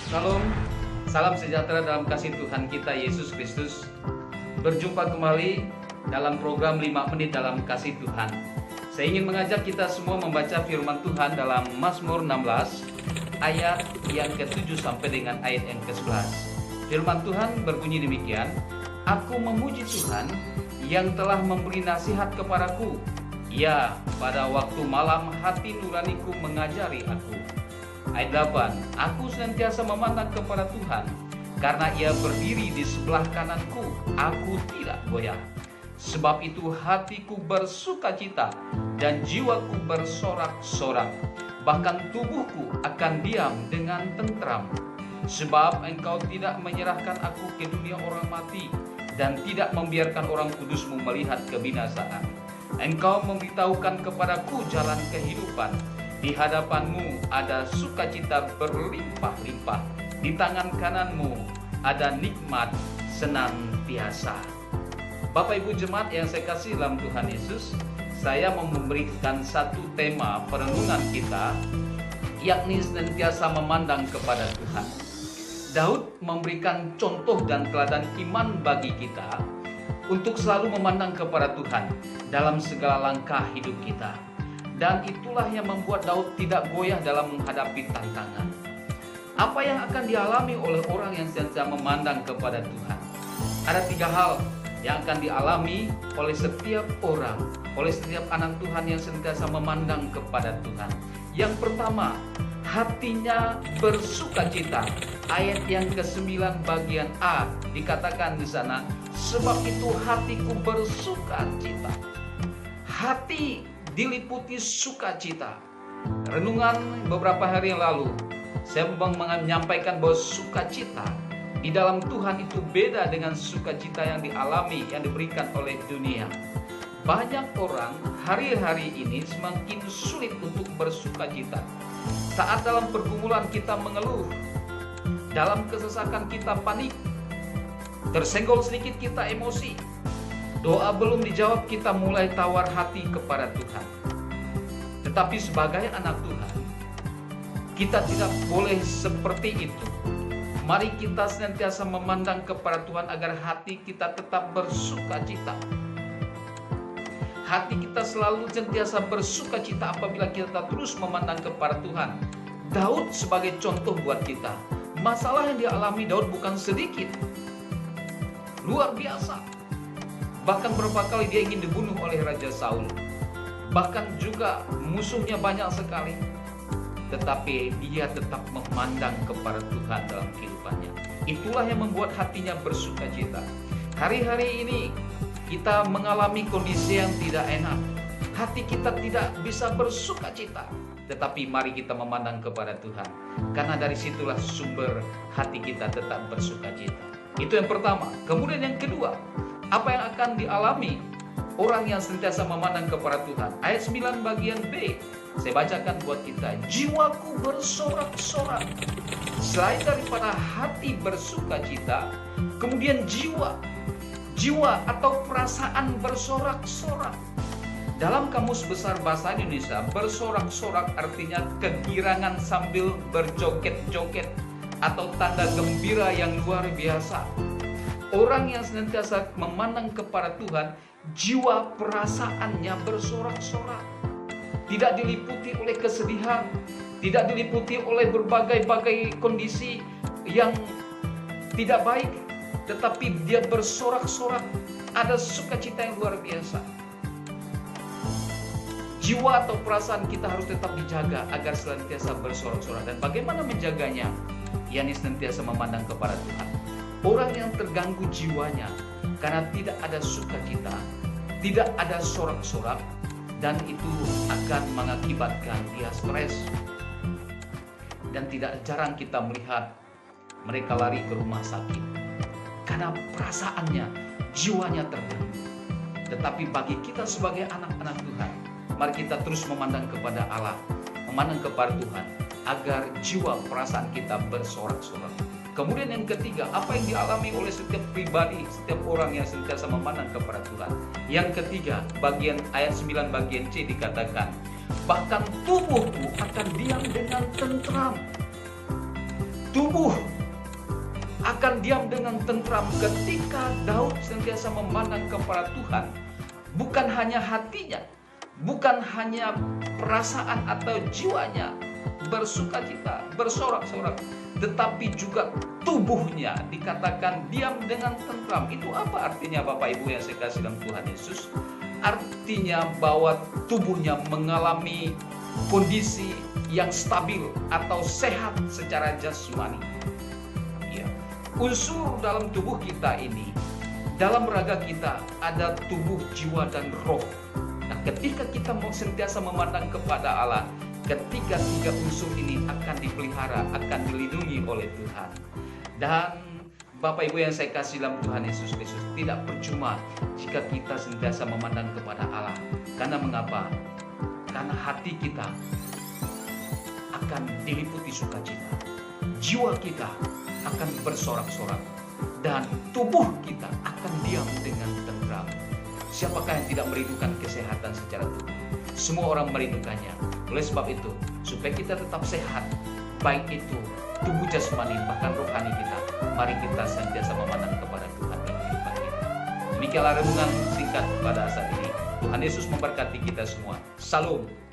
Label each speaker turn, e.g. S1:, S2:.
S1: Shalom, salam sejahtera dalam kasih Tuhan kita Yesus Kristus. Berjumpa kembali dalam program 5 menit dalam kasih Tuhan. Saya ingin mengajak kita semua membaca firman Tuhan dalam Mazmur 16 ayat yang ke-7 sampai dengan ayat yang ke-11. Firman Tuhan berbunyi demikian, "Aku memuji Tuhan yang telah memberi nasihat kepadaku. Ya, pada waktu malam hati nuraniku mengajari aku." Ayat 8, "Aku senantiasa memandang kepada Tuhan, karena Ia berdiri di sebelah kananku, aku tidak goyah. Sebab itu hatiku bersukacita dan jiwaku bersorak-sorak, bahkan tubuhku akan diam dengan tentram. Sebab Engkau tidak menyerahkan aku ke dunia orang mati, dan tidak membiarkan orang kudus-Mu melihat kebinasaan. Engkau memberitahukan kepadaku jalan kehidupan. Di hadapan-Mu ada sukacita berlimpah-limpah. Di tangan kanan-Mu ada nikmat senantiasa." Bapak Ibu jemaat yang saya kasih dalam Tuhan Yesus, saya mau memberikan satu tema perenungan kita, yakni senantiasa memandang kepada Tuhan. Daud memberikan contoh dan teladan iman bagi kita untuk selalu memandang kepada Tuhan dalam segala langkah hidup kita. Dan itulah yang membuat Daud tidak goyah dalam menghadapi tantangan. Apa yang akan dialami oleh orang yang senantiasa memandang kepada Tuhan? Ada 3 hal yang akan dialami oleh setiap orang, oleh setiap anak Tuhan yang senantiasa memandang kepada Tuhan. Yang pertama, hatinya bersukacita. Ayat yang ke-9 bagian A dikatakan di sana, "Sebab itu hatiku bersukacita." Hati diliputi sukacita. Renungan beberapa hari yang lalu, saya menyampaikan bahwa sukacita di dalam Tuhan itu beda dengan sukacita yang dialami, yang diberikan oleh dunia. Banyak orang hari-hari ini semakin sulit untuk bersukacita. Saat dalam pergumulan kita mengeluh, dalam kesesakan kita panik, tersenggol sedikit kita emosi, doa belum dijawab kita mulai tawar hati kepada Tuhan. Tetapi sebagai anak Tuhan, kita tidak boleh seperti itu. Mari kita senantiasa memandang kepada Tuhan agar hati kita tetap bersukacita. Hati kita selalu senantiasa bersukacita apabila kita terus memandang kepada Tuhan. Daud sebagai contoh buat kita. Masalah yang dialami Daud bukan sedikit, luar biasa. Bahkan berapa kali dia ingin dibunuh oleh Raja Saul. Bahkan juga musuhnya banyak sekali. Tetapi dia tetap memandang kepada Tuhan dalam kehidupannya. Itulah yang membuat hatinya bersukacita. Hari-hari ini kita mengalami kondisi yang tidak enak. Hati kita tidak bisa bersukacita. Tetapi mari kita memandang kepada Tuhan. Karena dari situlah sumber hati kita tetap bersukacita. Itu yang pertama. Kemudian yang kedua, apa yang akan dialami orang yang senantiasa memandang kepada Tuhan? Ayat 9 bagian B, saya bacakan buat kita. "Jiwaku bersorak-sorak." Selain daripada hati bersukacita, kemudian jiwa atau perasaan bersorak-sorak. Dalam Kamus Besar Bahasa Indonesia, bersorak-sorak artinya kegirangan sambil berjoget-joget atau tanda gembira yang luar biasa. Orang yang senantiasa memandang kepada Tuhan, jiwa perasaannya bersorak-sorak. Tidak diliputi oleh kesedihan, tidak diliputi oleh berbagai-bagai kondisi yang tidak baik, tetapi dia bersorak-sorak. Ada sukacita yang luar biasa. Jiwa atau perasaan kita harus tetap dijaga agar senantiasa bersorak-sorak. Dan bagaimana menjaganya? Yakni senantiasa memandang kepada Tuhan. Orang yang terganggu jiwanya karena tidak ada sukacita, tidak ada sorak-sorak, dan itu akan mengakibatkan dia stres. Dan tidak jarang kita melihat mereka lari ke rumah sakit karena perasaannya, jiwanya terganggu. Tetapi bagi kita sebagai anak-anak Tuhan, mari kita terus memandang kepada Allah, memandang kepada Tuhan, agar jiwa perasaan kita bersorak-sorak. Kemudian yang ketiga, apa yang dialami oleh setiap pribadi, setiap orang yang senantiasa memandang kepada Tuhan. Yang ketiga, bagian ayat 9 bagian C dikatakan, bahkan tubuhku akan diam dengan tentram. tubuh akan diam dengan tentram ketika Daud senantiasa memandang kepada Tuhan. Bukan hanya hatinya, bukan hanya perasaan atau jiwanya bersukacita, bersorak-sorak, tetapi juga tubuhnya dikatakan diam dengan tentram. Itu apa artinya, Bapak Ibu yang saya kasih dalam Tuhan Yesus? Artinya bahwa tubuhnya mengalami kondisi yang stabil atau sehat secara jasmani. Unsur dalam tubuh kita ini, dalam raga kita ada tubuh, jiwa, dan roh. Nah, ketika kita mau sentiasa memandang kepada Allah, ketiga unsur ini akan dipelihara, akan dilindungi oleh Tuhan. Dan Bapak Ibu yang saya kasih dalam Tuhan Yesus Kristus, tidak percuma jika kita sentiasa memandang kepada Allah. Karena mengapa? Karena hati kita akan diliputi sukacita, jiwa kita akan bersorak-sorak, dan tubuh kita akan diam dengan tentram. Siapakah yang tidak merindukan kesehatan secara tubuh? Semua orang merindukannya. Oleh sebab itu, supaya kita tetap sehat, baik itu tubuh jasmani bahkan rohani kita, mari kita senantiasa memandang kepada Tuhan dalam kehidupan kita. Demikianlah renungan singkat pada saat ini. Tuhan Yesus memberkati kita semua. Salam.